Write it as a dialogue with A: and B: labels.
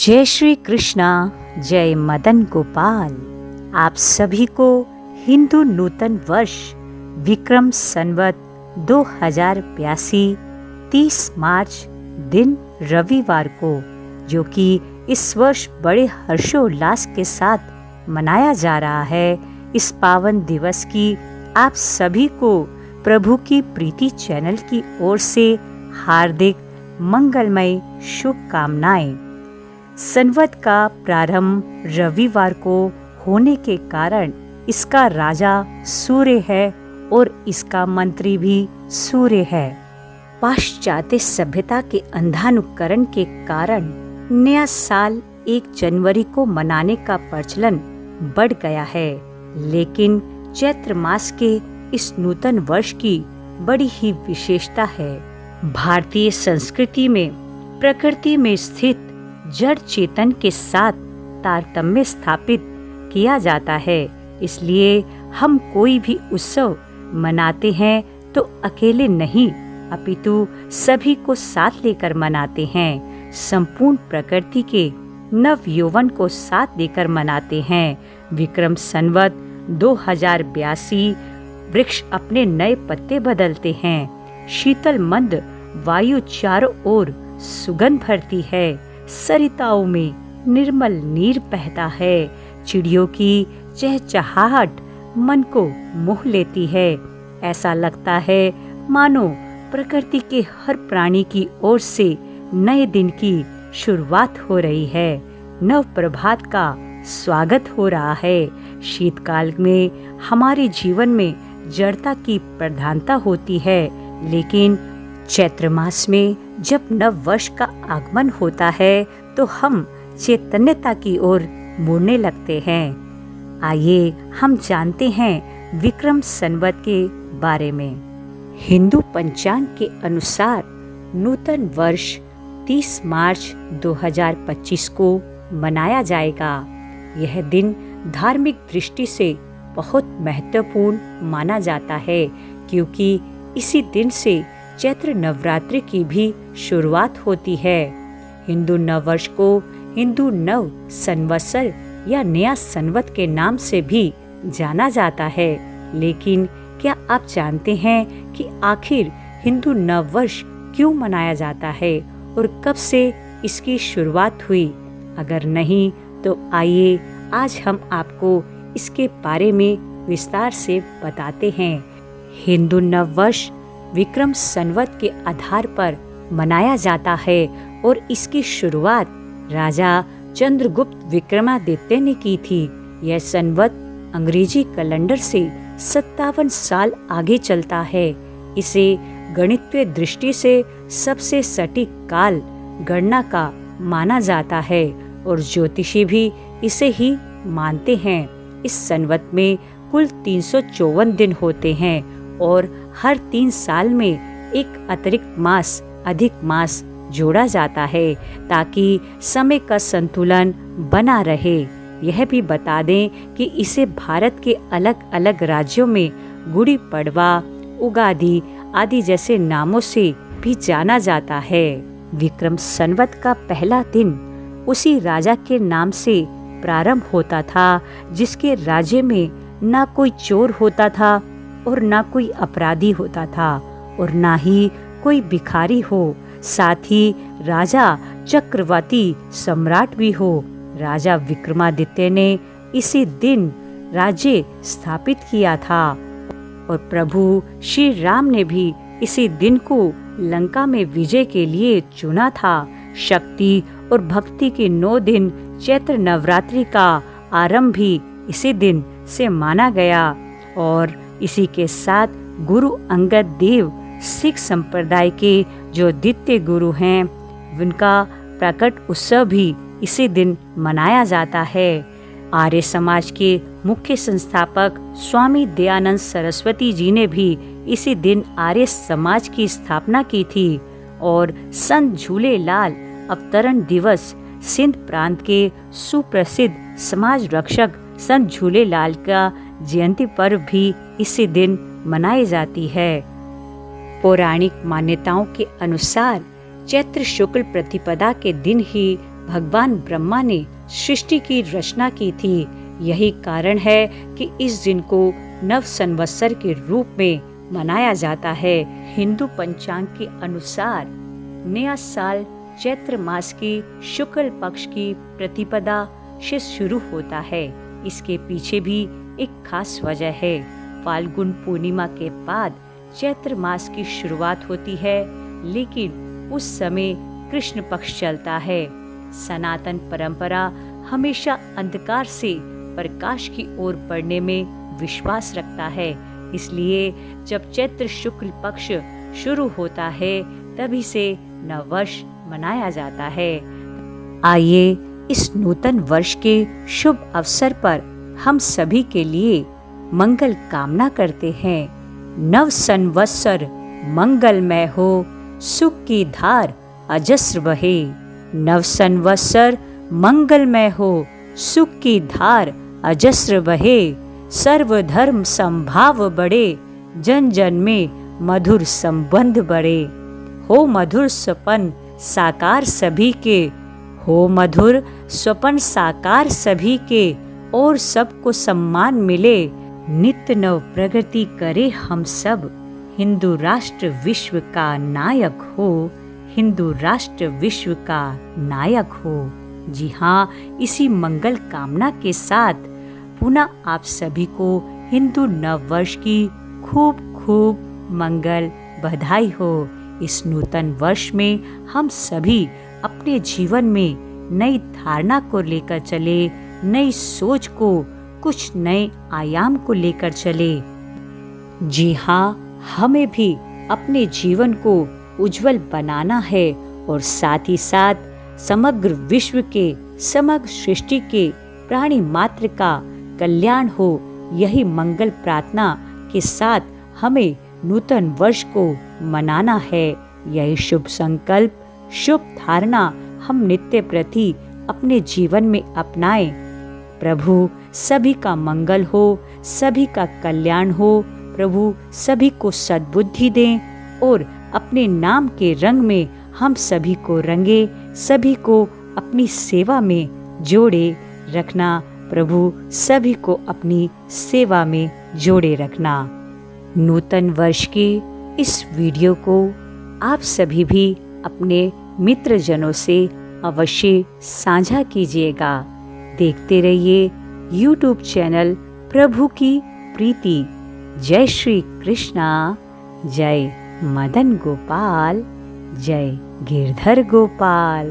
A: जय श्री कृष्णा, जय मदन गोपाल। आप सभी को हिंदू नूतन वर्ष विक्रम संवत 2082 30 मार्च दिन रविवार को, जो कि इस वर्ष बड़े हर्षोल्लास के साथ मनाया जा रहा है, इस पावन दिवस की आप सभी को प्रभु की प्रीति चैनल की ओर से हार्दिक मंगलमय शुभकामनाएं। संवत का प्रारंभ रविवार को होने के कारण इसका राजा सूर्य है और इसका मंत्री भी सूर्य है। पाश्चात्य सभ्यता के अंधानुकरण के कारण नया साल 1 जनवरी को मनाने का प्रचलन बढ़ गया है, लेकिन चैत्र मास के इस नूतन वर्ष की बड़ी ही विशेषता है। भारतीय संस्कृति में प्रकृति में स्थित जड़ चेतन के साथ तारतम्य स्थापित किया जाता है, इसलिए हम कोई भी उत्सव मनाते हैं तो अकेले नहीं, अपितु सभी को साथ लेकर मनाते हैं। संपूर्ण प्रकृति के नव यौवन को साथ लेकर मनाते हैं। विक्रम संवत 2082 वृक्ष अपने नए पत्ते बदलते हैं, शीतल मंद वायु चारों ओर सुगंध भरती है, सरिताओं में निर्मल नीर बहता है, चिड़ियों की चहचहाहट मन को मोह लेती है। ऐसा लगता है मानो प्रकृति के हर प्राणी की ओर से नए दिन की शुरुआत हो रही है, नव प्रभात का स्वागत हो रहा है। शीतकाल में हमारे जीवन में जड़ता की प्रधानता होती है, लेकिन चैत्र मास में जब नव वर्ष का आगमन होता है तो हम चैतन्यता की ओर मुड़ने लगते हैं। आइए हम जानते हैं विक्रम संवत के बारे में। हिंदू पंचांग के अनुसार नूतन वर्ष 30 मार्च 2025 को मनाया जाएगा। यह दिन धार्मिक दृष्टि से बहुत महत्वपूर्ण माना जाता है, क्योंकि इसी दिन से चैत्र नवरात्रि की भी शुरुआत होती है। हिंदू नववर्ष को हिंदू नव संवत्सर या नया संवत के नाम से भी जाना जाता है, लेकिन क्या आप जानते हैं कि आखिर हिंदू नववर्ष क्यों मनाया जाता है और कब से इसकी शुरुआत हुई? अगर नहीं तो आइए आज हम आपको इसके बारे में विस्तार से बताते हैं। हिंदू नववर्ष विक्रम संवत के आधार पर मनाया जाता है और इसकी शुरुआत राजा चंद्रगुप्त विक्रमादित्य ने की थी। यह संवत अंग्रेजी कैलेंडर से 57 साल आगे चलता है। इसे गणितीय दृष्टि से सबसे सटीक काल गणना का माना जाता है और ज्योतिषी भी इसे ही मानते हैं। इस संवत में कुल 354 दिन होते हैं और हर 3 साल में एक अतिरिक्त मास अधिक मास जोड़ा जाता है, ताकि समय का संतुलन बना रहे। यह भी बता दें कि इसे भारत के अलग अलग राज्यों में गुड़ी पड़वा, उगादि आदि जैसे नामों से भी जाना जाता है। विक्रम संवत का पहला दिन उसी राजा के नाम से प्रारंभ होता था जिसके राज्य में ना कोई चोर होता था और ना कोई अपराधी होता था और ना ही कोई भिखारी हो, साथ ही राजा चक्रवर्ती सम्राट भी हो। राजा विक्रमादित्य ने इसी दिन राज्य स्थापित किया था और प्रभु श्री राम ने भी इसी दिन को लंका में विजय के लिए चुना था। शक्ति और भक्ति के 9 दिन चैत्र नवरात्रि का आरंभ भी इसी दिन से माना गया और इसी के साथ गुरु अंगद देव सिख संप्रदाय के जो द्वितीय गुरु हैं, उनका प्रकट उत्सव भी इसी दिन मनाया जाता है। आर्य समाज के मुख्य संस्थापक स्वामी दयानंद सरस्वती जी ने भी इसी दिन आर्य समाज की स्थापना की थी और संत झूलेलाल अवतरण दिवस सिंध प्रांत के सुप्रसिद्ध समाज रक्षक संत झूलेलाल का जयंती पर्व भी इसी दिन मनाई जाती है। पौराणिक मान्यताओं के अनुसार चैत्र शुक्ल प्रतिपदा के दिन ही भगवान ब्रह्मा ने सृष्टि की रचना की थी। यही कारण है कि इस दिन को नव संवत्सर के रूप में मनाया जाता है। हिंदू पंचांग के अनुसार नया साल चैत्र मास की शुक्ल पक्ष की प्रतिपदा से शुरू होता है। इसके पीछे भी एक खास वजह है। फाल्गुन पूर्णिमा के बाद चैत्र मास की शुरुआत होती है, लेकिन उस समय कृष्ण पक्ष चलता है। सनातन परंपरा हमेशा अंधकार से प्रकाश की ओर बढ़ने में विश्वास रखता है। इसलिए जब चैत्र शुक्ल पक्ष शुरू होता है तभी से नववर्ष मनाया जाता है। आइए इस नूतन वर्ष के शुभ अवसर पर हम सभी के लिए मंगल कामना करते हैं। नव संवत्सर मंगलमय हो, सुख की धार अजस्र बहे। नव संवत्सर मंगलमय हो, सुख की धार अजस्र बहे। सर्वधर्म संभाव बढ़े, जन जन में मधुर संबंध बढ़े। हो मधुर स्वपन साकार सभी के, हो मधुर स्वपन साकार सभी के। और सबको सम्मान मिले, नित्य नव प्रगति करे हम सब। हिंदू राष्ट्र विश्व का नायक हो, हिंदू राष्ट्र विश्व का नायक हो। जी हाँ, इसी मंगल कामना के साथ पुनः आप सभी को हिंदू नव वर्ष की खूब खूब मंगल बधाई हो। इस नूतन वर्ष में हम सभी अपने जीवन में नई धारणा को लेकर चले, नई सोच को, कुछ नए आयाम को लेकर चले। जी हाँ, हमें भी अपने जीवन को उज्जवल बनाना है और साथ ही साथ समग्र विश्व के, समग्र सृष्टि के प्राणी मात्र का कल्याण हो। यही मंगल प्रार्थना के साथ हमें नूतन वर्ष को मनाना है। यही शुभ संकल्प, शुभ धारणा हम नित्य प्रति अपने जीवन में अपनाएं। प्रभु सभी का मंगल हो, सभी का कल्याण हो। प्रभु सभी को सद्बुद्धि दें और अपने नाम के रंग में हम सभी को रंगे, सभी को अपनी सेवा में जोड़े रखना। प्रभु सभी को अपनी सेवा में जोड़े रखना। नूतन वर्ष की इस वीडियो को आप सभी भी अपने मित्रजनों से अवश्य साझा कीजिएगा। देखते रहिए YouTube चैनल प्रभु की प्रीति। जय श्री कृष्णा, जय मदन गोपाल, जय गिरधर गोपाल।